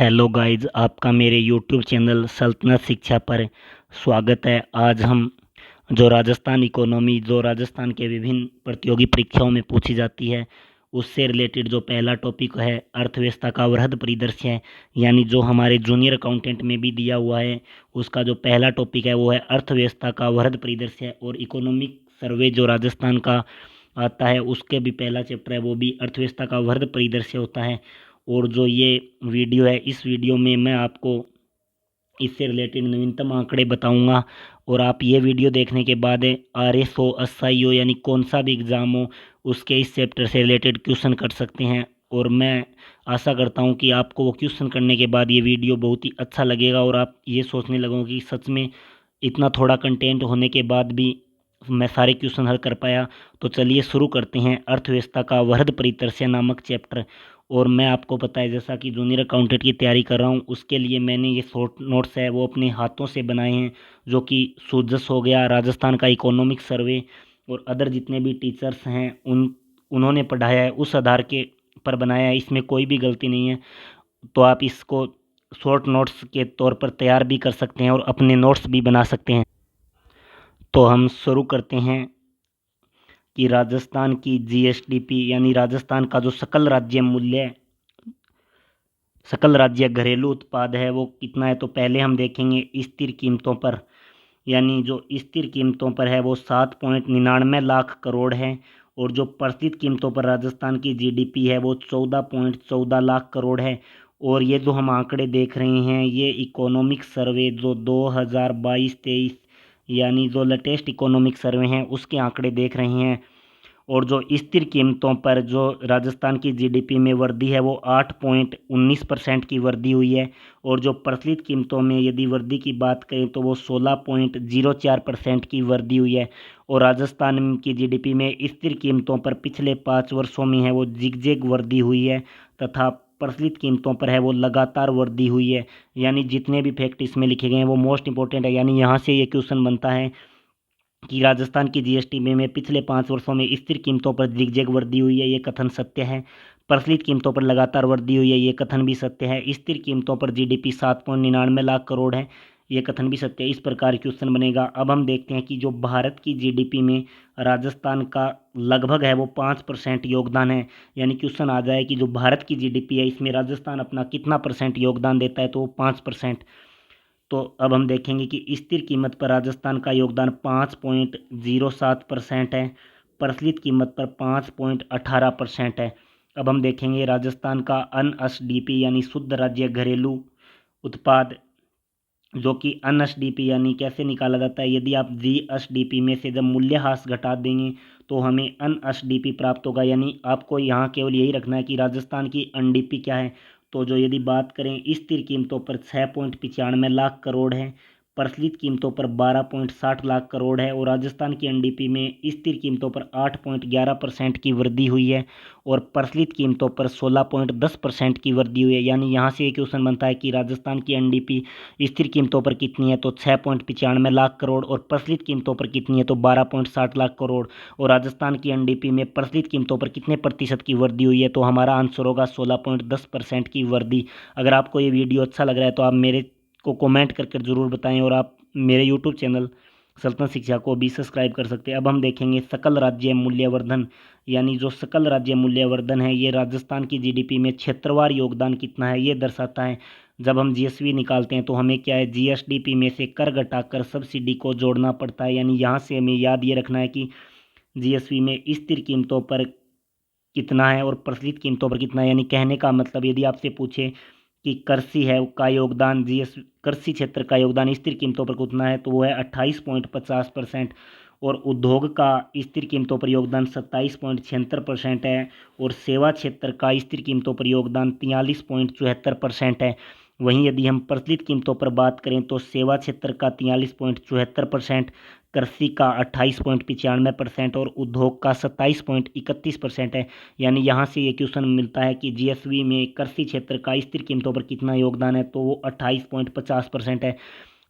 Hello guys, आपका मेरे YouTube channel सल्तनत शिक्षा पर स्वागत है। आज हम जो राजस्थान इकोनॉमी जो राजस्थान के विभिन्न प्रतियोगी परीक्षाओं में पूछी जाती है उससे रिलेटेड जो पहला टॉपिक है अर्थव्यवस्था का वृहद परिदृश्य है, यानी जो हमारे जूनियर अकाउंटेंट में भी दिया हुआ है। उसका जो पहला टॉपिक है वो है अर्थव्यवस्था का वृहद परिदृश्य है। और इकोनॉमिक सर्वे जो राजस्थान का आता है उसके भी पहला चैप्टर है वो भी अर्थव्यवस्था का वृहद परिदृश्य होता है। और जो ये वीडियो है इस वीडियो में मैं आपको इससे रिलेटेड नवीनतम आंकड़े बताऊंगा। और आप ये वीडियो देखने के बाद RS हो, SI हो, यानी कौन सा भी एग्ज़ाम हो उसके इस चैप्टर से रिलेटेड क्वेश्चन कर सकते हैं। और मैं आशा करता हूँ कि आपको वो क्वेश्चन करने के बाद ये वीडियो बहुत ही अच्छा लगेगा और आप ये सोचने लगोगे कि सच में इतना थोड़ा कंटेंट होने के बाद भी मैं सारे क्वेश्चन हल कर पाया। तो चलिए शुरू करते हैं अर्थव्यवस्था का वृहद परिदृश्य नामक चैप्टर। और मैं आपको पता है जैसा कि जूनियर अकाउंटेंट की तैयारी कर रहा हूँ उसके लिए मैंने ये शॉर्ट नोट्स है वो अपने हाथों से बनाए हैं, जो कि सूजस हो गया, राजस्थान का इकोनॉमिक सर्वे और अदर जितने भी टीचर्स हैं उन्होंने पढ़ाया है उस आधार के पर बनाया है। इसमें कोई भी गलती नहीं है। तो आप इसको शॉर्ट नोट्स के तौर पर तैयार भी कर सकते हैं और अपने नोट्स भी बना सकते हैं। तो हम शुरू करते हैं कि राजस्थान की GSDP यानी राजस्थान का जो सकल राज्य घरेलू उत्पाद है वो कितना है। तो पहले हम देखेंगे स्थिर कीमतों पर, यानी जो स्थिर कीमतों पर है वो 7.99 लाख करोड़ है। और जो प्रचलित कीमतों पर राजस्थान की GDP है वो 14.14 लाख करोड़ है। और ये जो हम आंकड़े देख रहे हैं ये इकोनॉमिक सर्वे जो 2022-23 यानी जो लेटेस्ट इकोनॉमिक सर्वे हैं उसके आंकड़े देख रहे हैं। और जो स्थिर कीमतों पर जो राजस्थान की GDP में वृद्धि है वो 8.19% की वृद्धि हुई है। और जो प्रचलित कीमतों में यदि वृद्धि की बात करें तो वो 16.04% की वृद्धि हुई है। और राजस्थान की GDP में स्थिर कीमतों पर पिछले 5 वर्षों में है वो जिगजैग वृद्धि हुई है, तथा प्रचलित कीमतों पर है वो लगातार वृद्धि हुई है। यानी जितने भी फैक्ट इसमें लिखे गए हैं वो मोस्ट इंपॉर्टेंट है। यानी यहाँ से ये क्वेश्चन बनता है कि राजस्थान की GSDP में पिछले 5 वर्षों में स्थिर कीमतों पर जिगजैग वृद्धि हुई है, ये कथन सत्य है। प्रचलित कीमतों पर लगातार वृद्धि हुई है, ये कथन भी सत्य है। स्थिर कीमतों पर GDP 7.99 लाख करोड़ है, ये कथन भी सत्य है। इस प्रकार क्वेश्चन बनेगा। अब हम देखते हैं कि जो भारत की GDP में राजस्थान का लगभग है वो 5% योगदान है। यानी क्वेश्चन आ जाए कि जो भारत की GDP है इसमें राजस्थान अपना कितना परसेंट योगदान देता है, तो वो 5%। तो अब हम देखेंगे कि स्थिर कीमत पर राजस्थान का योगदान 5.07% है, प्रचलित कीमत पर 5.18% है। अब हम देखेंगे राजस्थान का NSDP यानी शुद्ध राज्य घरेलू उत्पाद, जो कि NSDP यानी कैसे निकाला जाता है। यदि आप GSDP में से जब मूल्यह्रास घटा देंगे तो हमें NSDP प्राप्त होगा। यानी आपको यहाँ केवल यही रखना है कि राजस्थान की NDP क्या है। तो जो यदि बात करें स्थिर कीमतों पर 6.95 लाख करोड़ है, प्रचलित कीमतों पर 12.60 लाख करोड़ है। और राजस्थान की NDP में स्थिर कीमतों पर 8.11% की वृद्धि हुई है और प्रचलित कीमतों पर 16.10% की वृद्धि हुई है। यानी यहाँ से एक क्वेश्चन बनता है कि राजस्थान की NDP स्थिर कीमतों पर कितनी है, तो 6.95 लाख करोड़, और प्रचलित कीमतों पर कितनी है तो 12.60 लाख करोड़। और राजस्थान की NDP में प्रचलित कीमतों पर कितने प्रतिशत की वृद्धि हुई है, तो हमारा आंसर होगा 16.10% की वृद्धि। अगर आपको ये वीडियो अच्छा लग रहा है तो आप मेरे को कमेंट करके ज़रूर बताएं और आप मेरे यूट्यूब चैनल सल्तनत शिक्षा को भी सब्सक्राइब कर सकते हैं। अब हम देखेंगे सकल राज्य मूल्यवर्धन, यानी जो सकल राज्य मूल्यवर्धन है ये राजस्थान की GDP में क्षेत्रवार योगदान कितना है ये दर्शाता है। जब हम GSV निकालते हैं तो हमें क्या है GSDP में से कर घटाकर सब्सिडी को जोड़ना पड़ता है। यानी यहाँ से हमें याद ये रखना है कि GSV में स्थिर कीमतों पर कितना है और प्रचलित कीमतों पर कितना है। यानी कहने का मतलब यदि आपसे पूछे कि कृषि है का योगदान कृषि क्षेत्र का योगदान स्थिर कीमतों पर कितना है तो वो है 28.50%। और उद्योग का स्थिर कीमतों पर योगदान 27.76% है। और सेवा क्षेत्र का स्थिर कीमतों पर योगदान 43.74% है। वहीं यदि हम प्रचलित कीमतों पर बात करें तो सेवा क्षेत्र का 43.74%, कृषि का 28.95% और उद्योग का 27.31% है। यानी यहाँ से ये क्वेश्चन मिलता है कि GSV में कृषि क्षेत्र का स्थिर कीमतों पर कितना योगदान है, तो वो 28.50% है।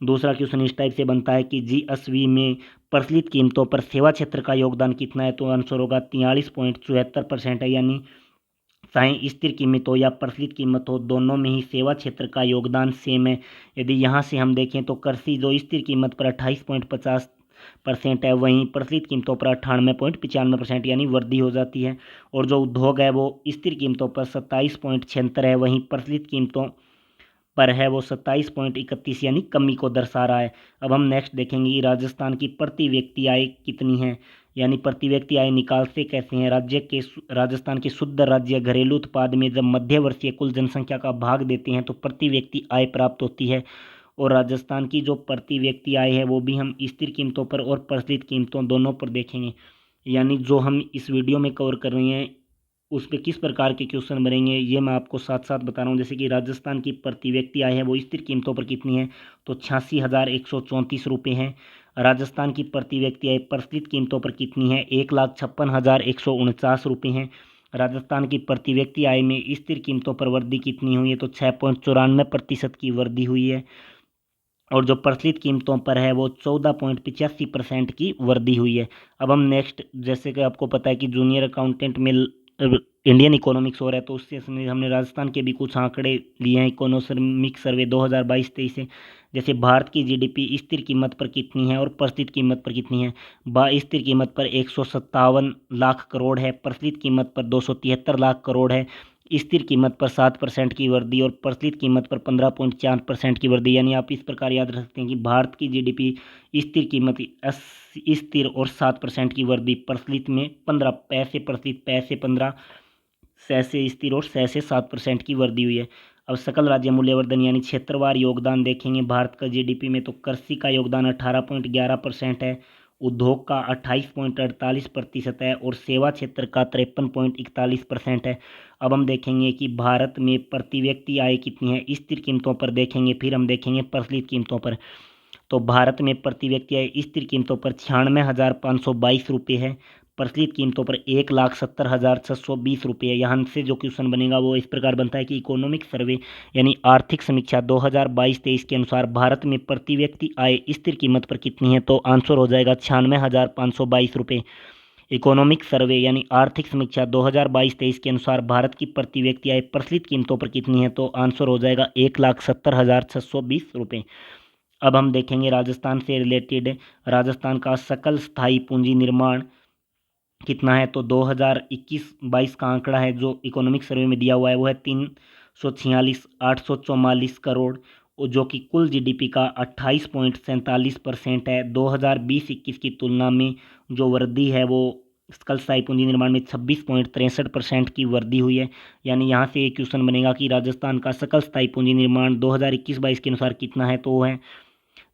दूसरा क्वेश्चन इस टाइप से बनता है कि GSV में प्रचलित कीमतों पर सेवा क्षेत्र का योगदान कितना है, तो आंसर होगा 43.74% है। यानी चाहे स्थिर कीमत हो या प्रचलित कीमत हो, दोनों में ही सेवा क्षेत्र का योगदान सेम है। यदि यहाँ से हम देखें तो कृषि जो स्थिर कीमत पर 28.50% है, वहीं प्रचलित कीमतों पर 98.95% यानी वृद्धि हो जाती है। और जो उद्योग है वो स्थिर कीमतों पर 27.76 है, वहीं प्रचलित कीमतों पर है वो 27.31 यानी कमी को दर्शा रहा है। अब हम नेक्स्ट देखेंगे कि राजस्थान की प्रति व्यक्ति आय कितनी है, यानी प्रति व्यक्ति आय निकालते कैसे हैं। राजस्थान के शुद्ध राज्य घरेलू उत्पाद में जब मध्य वर्षीय कुल जनसंख्या का भाग देते हैं तो प्रति व्यक्ति आय प्राप्त होती है। और राजस्थान की जो प्रति व्यक्ति आय है वो भी हम स्थिर कीमतों पर और प्रचलित कीमतों दोनों पर देखेंगे। यानी जो हम इस वीडियो में कवर कर रहे हैं उस पर किस प्रकार के क्वेश्चन बनेंगे ये मैं आपको साथ साथ बता रहा हूँ। जैसे कि राजस्थान की प्रति व्यक्ति आय है वो स्थिर कीमतों पर कितनी है, तो 86,134 है। राजस्थान की प्रति व्यक्ति आय प्रचलित कीमतों पर कितनी है, 1,56,149 है। राजस्थान की प्रति व्यक्ति आय में स्थिर कीमतों पर वृद्धि कितनी हुई है, तो 6.94% की वृद्धि हुई है। और जो प्रचलित कीमतों पर है वो 14.85% की वृद्धि हुई है। अब हम नेक्स्ट, जैसे कि आपको पता है कि जूनियर अकाउंटेंट में इंडियन इकोनॉमिक्स हो रहा है, तो उससे हमने राजस्थान के भी कुछ आंकड़े लिए हैं इकोनॉमिक सर्वे 2022-23 से। जैसे भारत की जीडीपी स्थिर कीमत पर कितनी है और प्रचलित कीमत पर कितनी है। स्थिर कीमत पर 157 लाख करोड़ है, प्रचलित कीमत पर 273 लाख करोड़ है। स्थिर कीमत पर 7% की वृद्धि और प्रचलित कीमत पर 15.4% की वृद्धि। यानी आप इस प्रकार याद रख सकते हैं कि भारत की जीडीपी स्थिर कीमत स्थिर और 7% की वृद्धि, प्रचलित में 15 पैसे प्रचलित, पैसे 15, से स्थिर और से 7% की वृद्धि हुई है। अब सकल राज्य मूल्यवर्धन यानी क्षेत्रवार योगदान देखेंगे भारत का जीडीपी में, तो कृषि का योगदान 18.11% है, उद्योग का 28.48% है और सेवा क्षेत्र का 53.41% है। अब हम देखेंगे कि भारत में प्रति व्यक्ति आय कितनी है, स्थिर कीमतों पर देखेंगे, फिर हम देखेंगे प्रचलित कीमतों पर। तो भारत में प्रति व्यक्ति आय स्थिर कीमतों पर 96,522 है, प्रचलित कीमतों पर 1,70,620 है। यहाँ से जो क्वेश्चन बनेगा वो इस प्रकार बनता है कि इकोनॉमिक सर्वे यानी आर्थिक समीक्षा 2022-23 के अनुसार भारत में प्रति व्यक्ति आय स्थिर कीमत पर कितनी है, तो आंसर हो जाएगा 96,522। इकोनॉमिक सर्वे यानी आर्थिक समीक्षा 2022-23 के अनुसार भारत की प्रति व्यक्ति आय प्रचलित कीमतों पर कितनी है, तो आंसर हो जाएगा 1,70,620। अब हम देखेंगे राजस्थान से रिलेटेड राजस्थान का सकल स्थायी पूंजी निर्माण कितना है, तो 2021-22 का आंकड़ा है जो इकोनॉमिक सर्वे में दिया हुआ है वो है 346,844 करोड़, जो कि कुल जीडीपी का 28.47% है। 2020-21 की तुलना में जो वृद्धि है वो सकल स्थायी पूंजी निर्माण में 26.63% की वृद्धि हुई है। यानी यहाँ से एक क्वेश्चन बनेगा कि राजस्थान का सकल स्थायी पूंजी निर्माण 2021-22 के अनुसार कितना है, तो वो है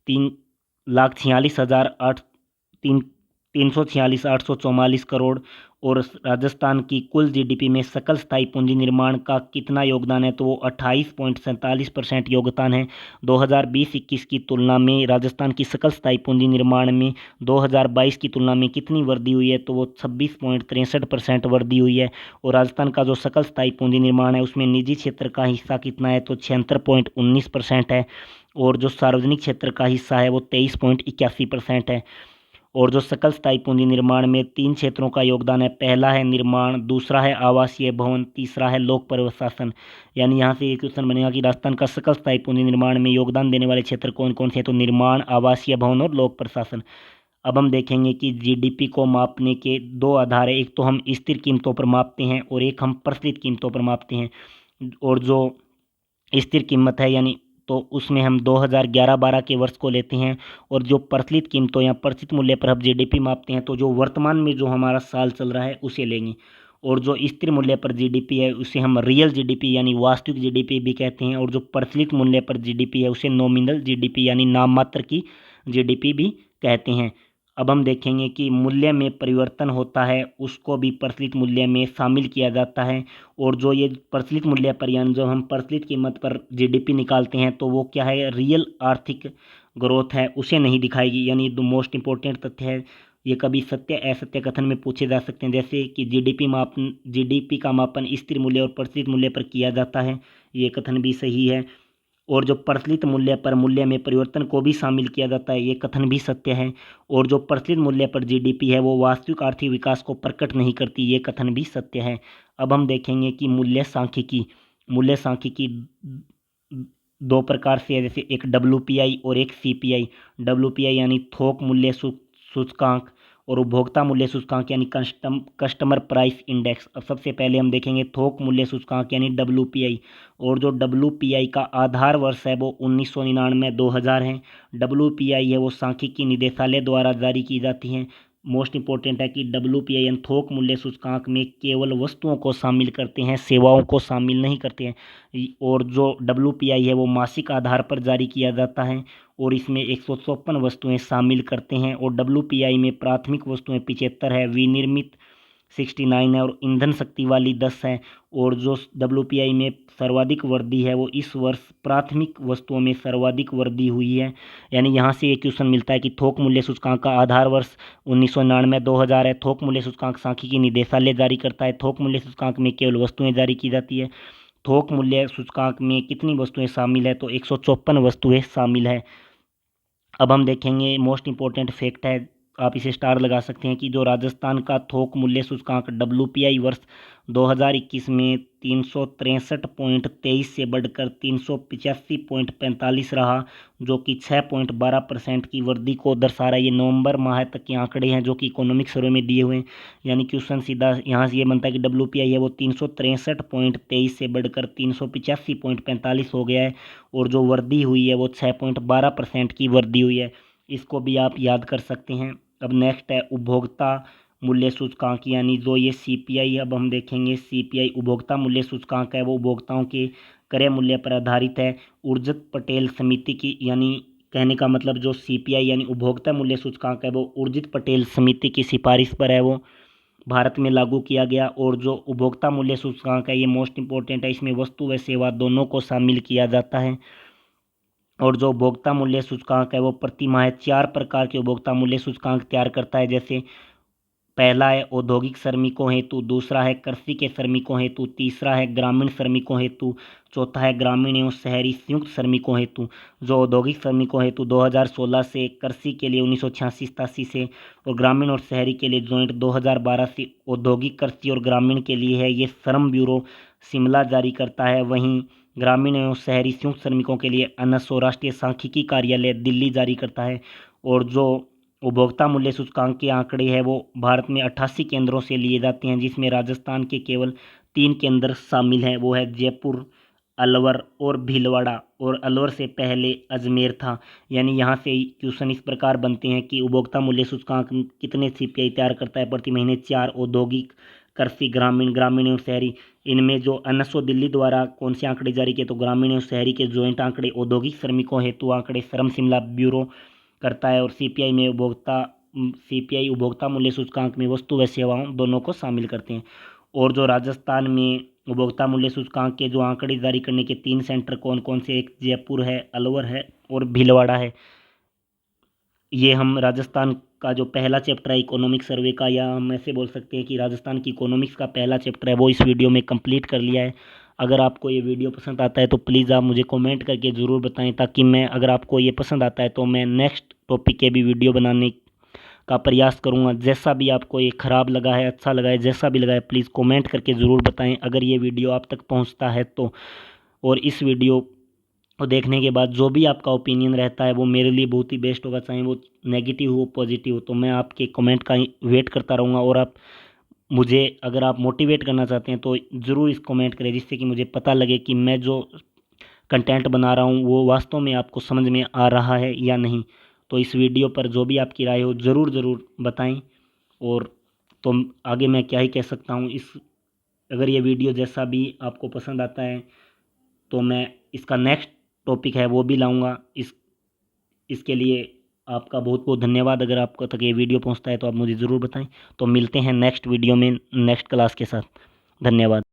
3,46,844 करोड़। और राजस्थान की कुल जीडीपी में सकल स्थायी पूंजी निर्माण का कितना योगदान है, तो वो 28.47% योगदान है। 2020-21 की तुलना में राजस्थान की सकल स्थायी पूंजी निर्माण में 2022 की तुलना में कितनी वृद्धि हुई है, तो वो 26.63% वृद्धि हुई है। और राजस्थान का जो सकल स्थायी पूंजी निर्माण है उसमें निजी क्षेत्र का हिस्सा कितना है, तो 76.19% है। और जो सार्वजनिक क्षेत्र का हिस्सा है वो 23.81% है। और जो सकल स्थायी पूंजी निर्माण में 3 क्षेत्रों का योगदान है, पहला है निर्माण, दूसरा है आवासीय भवन, तीसरा है लोक प्रशासन। यानी यहाँ से ये क्वेश्चन बनेगा कि राजस्थान का सकल स्थायी पूंजी निर्माण में योगदान देने वाले क्षेत्र कौन कौन से हैं, तो निर्माण, आवासीय भवन और लोक प्रशासन। अब हम देखेंगे कि जीडीपी को मापने के दो आधार है, एक तो हम स्थिर कीमतों पर मापते हैं और एक हम प्रचलित कीमतों पर मापते हैं। और जो स्थिर कीमत है यानी तो उसमें हम 2011-12 के वर्ष को लेते हैं, और जो प्रचलित कीमतों या प्रचलित मूल्य पर हम जीडीपी मापते हैं तो जो वर्तमान में जो हमारा साल चल रहा है उसे लेंगे। और जो स्थिर मूल्य पर जीडीपी है उसे हम रियल जीडीपी यानी वास्तविक जीडीपी भी कहते हैं, और जो प्रचलित मूल्य पर जीडीपी है उसे नॉमिनल जीडीपी यानी नाम मात्र की जीडीपी भी कहते हैं। अब हम देखेंगे कि मूल्य में परिवर्तन होता है उसको भी प्रचलित मूल्य में शामिल किया जाता है। और जो ये प्रचलित मूल्य पर यानी जो हम प्रचलित कीमत पर जीडीपी निकालते हैं तो वो क्या है, रियल आर्थिक ग्रोथ है उसे नहीं दिखाएगी। यानी द मोस्ट इंपॉर्टेंट तथ्य है, ये कभी सत्य असत्य कथन में पूछे जा सकते हैं। जैसे कि जीडीपी का मापन स्थिर मूल्य और प्रचलित मूल्य पर किया जाता है, ये कथन भी सही है। और जो प्रचलित मूल्य पर मूल्य में परिवर्तन को भी शामिल किया जाता है, ये कथन भी सत्य है। और जो प्रचलित मूल्य पर जीडीपी है वो वास्तविक आर्थिक विकास को प्रकट नहीं करती, ये कथन भी सत्य है। अब हम देखेंगे कि मूल्य सांख्यिकी दो प्रकार से है, जैसे एक डब्ल्यूपीआई और एक सीपीआई। डब्ल्यूपीआई यानी थोक मूल्य सूचकांक और उपभोक्ता मूल्य सूचकांक यानी कस्टमर प्राइस इंडेक्स। अब सबसे पहले हम देखेंगे थोक मूल्य सूचकांक यानी डब्ल्यूपीआई। और जो डब्ल्यूपीआई का आधार वर्ष है वो 1999-2000 है। डब्ल्यूपीआई है वो सांख्यिकी निदेशालय द्वारा जारी की जाती है। मोस्ट इंपॉर्टेंट है कि डब्ल्यूपीआई थोक मूल्य सूचकांक में केवल वस्तुओं को शामिल करते हैं, सेवाओं को शामिल नहीं करते हैं। और जो डब्ल्यूपीआई है वो मासिक आधार पर जारी किया जाता है और इसमें 154 वस्तुएं शामिल करते हैं। और डब्ल्यूपीआई में प्राथमिक वस्तुएं 75 है, विनिर्मित 69 है और ईंधन शक्ति वाली 10 है। और जो डब्ल्यूपीआई में सर्वाधिक वृद्धि है वो इस वर्ष प्राथमिक वस्तुओं में सर्वाधिक वृद्धि हुई है। यानी यहाँ से एक क्वेश्चन मिलता है कि थोक मूल्य सूचकांक का आधार वर्ष 1999-2000 है। थोक मूल्य सूचकांक सांख्यिकी निदेशालय जारी करता है। थोक मूल्य सूचकांक में केवल वस्तुएं जारी की जाती है। थोक मूल्य सूचकांक में कितनी वस्तुएं शामिल है, तो 154 वस्तुएं शामिल है। अब हम देखेंगे मोस्ट इंपॉर्टेंट फैक्ट है, आप इसे स्टार लगा सकते हैं, कि जो राजस्थान का थोक मूल्य सूचकांक डब्ल्यूपीआई वर्ष 2021 में 363.23 से बढ़कर 385.45 रहा, जो कि 6.12% की वृद्धि को दर्शा रहा है। ये नवंबर माह तक के आंकड़े हैं जो कि इकोनॉमिक सर्वे में दिए हुए हैं। यानी क्वेश्चन सीधा यहाँ से ये बनता है कि डब्ल्यूपीआई है वो 363.23 से बढ़कर 385.45 हो गया है और जो वृद्धि हुई है वो 6.12% की वृद्धि हुई है। इसको भी आप याद कर सकते हैं। अब नेक्स्ट है उपभोक्ता मूल्य सूचकांक, यानी जो ये सीपीआई। अब हम देखेंगे सीपीआई उपभोक्ता मूल्य सूचकांक है वो उपभोक्ताओं के क्रय मूल्य पर आधारित है। उर्जित पटेल समिति की, यानी कहने का मतलब जो सीपीआई यानी उपभोक्ता मूल्य सूचकांक है वो उर्जित पटेल समिति की सिफारिश पर है वो भारत में लागू किया गया। और जो उपभोक्ता मूल्य सूचकांक है ये मोस्ट इंपॉर्टेंट है, इसमें वस्तु व सेवा दोनों को शामिल किया जाता है। और जो उपभोक्ता मूल्य सूचकांक है वो प्रति माह 4 प्रकार के उपभोक्ता मूल्य सूचकांक तैयार करता है। जैसे पहला है औद्योगिक श्रमिकों हेतु, दूसरा है कृषि के श्रमिकों हेतु, तीसरा है ग्रामीण श्रमिकों हेतु, चौथा है ग्रामीण एवं शहरी संयुक्त श्रमिकों हेतु। जो औद्योगिक श्रमिकों हेतु 2016 से, कृषि के लिए 1986-87 से और ग्रामीण और शहरी के लिए जॉइंट 2012 से औद्योगिक, कृषि और ग्रामीण के लिए है, ये श्रम ब्यूरो शिमला जारी करता है। वहीं ग्रामीण एवं शहरी संयुक्त श्रमिकों के लिए एनएसओ राष्ट्रीय सांख्यिकी कार्यालय दिल्ली जारी करता है। और जो उपभोक्ता मूल्य सूचकांक के आंकड़े हैं वो भारत में 88 केंद्रों से लिए जाते हैं, जिसमें राजस्थान के केवल 3 केंद्र शामिल हैं, वो है जयपुर, अलवर और भीलवाड़ा। और अलवर से पहले अजमेर था। यानी यहाँ से क्वेश्चन इस प्रकार बनते हैं कि उपभोक्ता मूल्य सूचकांक कितने सीपीआई तैयार करता है प्रति महीने? 4। औद्योगिक, कृषि, ग्रामीण एवं शहरी। इनमें जो एनएसओ दिल्ली द्वारा कौन से आंकड़े जारी किए, तो ग्रामीण एवं शहरी के ज्वाइंट आंकड़े, औद्योगिक श्रमिकों हेतु आंकड़े श्रम शिमला ब्यूरो करता है। और सीपीआई उपभोक्ता मूल्य सूचकांक में वस्तु व सेवाओं दोनों को शामिल करते हैं। और जो राजस्थान में उपभोक्ता मूल्य सूचकांक के जो आंकड़े जारी करने के 3 सेंटर कौन कौन से? एक जयपुर है, अलवर है और भीलवाड़ा है। ये हम राजस्थान का जो पहला चैप्टर है इकोनॉमिक सर्वे का, या हम ऐसे बोल सकते हैं कि राजस्थान की इकोनॉमिक्स का पहला चैप्टर है, वो इस वीडियो में कंप्लीट कर लिया है। अगर आपको ये वीडियो पसंद आता है तो प्लीज़ आप मुझे कमेंट करके ज़रूर बताएं, ताकि मैं, अगर आपको ये पसंद आता है तो मैं नेक्स्ट टॉपिक के भी वीडियो बनाने का प्रयास करूंगा। जैसा भी आपको ये ख़राब लगा है, अच्छा लगा है, जैसा भी लगा है, प्लीज़ कमेंट करके ज़रूर बताएं अगर ये वीडियो आप तक पहुंचता है तो। और इस वीडियो को देखने के बाद जो भी आपका ओपिनियन रहता है वो मेरे लिए बहुत ही बेस्ट होगा, चाहे वो नेगेटिव हो पॉजिटिव हो, तो मैं आपके कमेंट का वेट करता रहूँगा। और आप मुझे, अगर आप मोटिवेट करना चाहते हैं तो ज़रूर इस कमेंट करें, जिससे कि मुझे पता लगे कि मैं जो कंटेंट बना रहा हूँ वो वास्तव में आपको समझ में आ रहा है या नहीं। तो इस वीडियो पर जो भी आपकी राय हो ज़रूर ज़रूर बताएं। और तो आगे मैं क्या ही कह सकता हूँ, अगर ये वीडियो जैसा भी आपको पसंद आता है तो मैं इसका नेक्स्ट टॉपिक है वो भी लाऊंगा। इसके लिए आपका बहुत बहुत धन्यवाद। अगर आपको तक ये वीडियो पहुंचता है तो आप मुझे ज़रूर बताएं। तो मिलते हैं नेक्स्ट वीडियो में नेक्स्ट क्लास के साथ। धन्यवाद।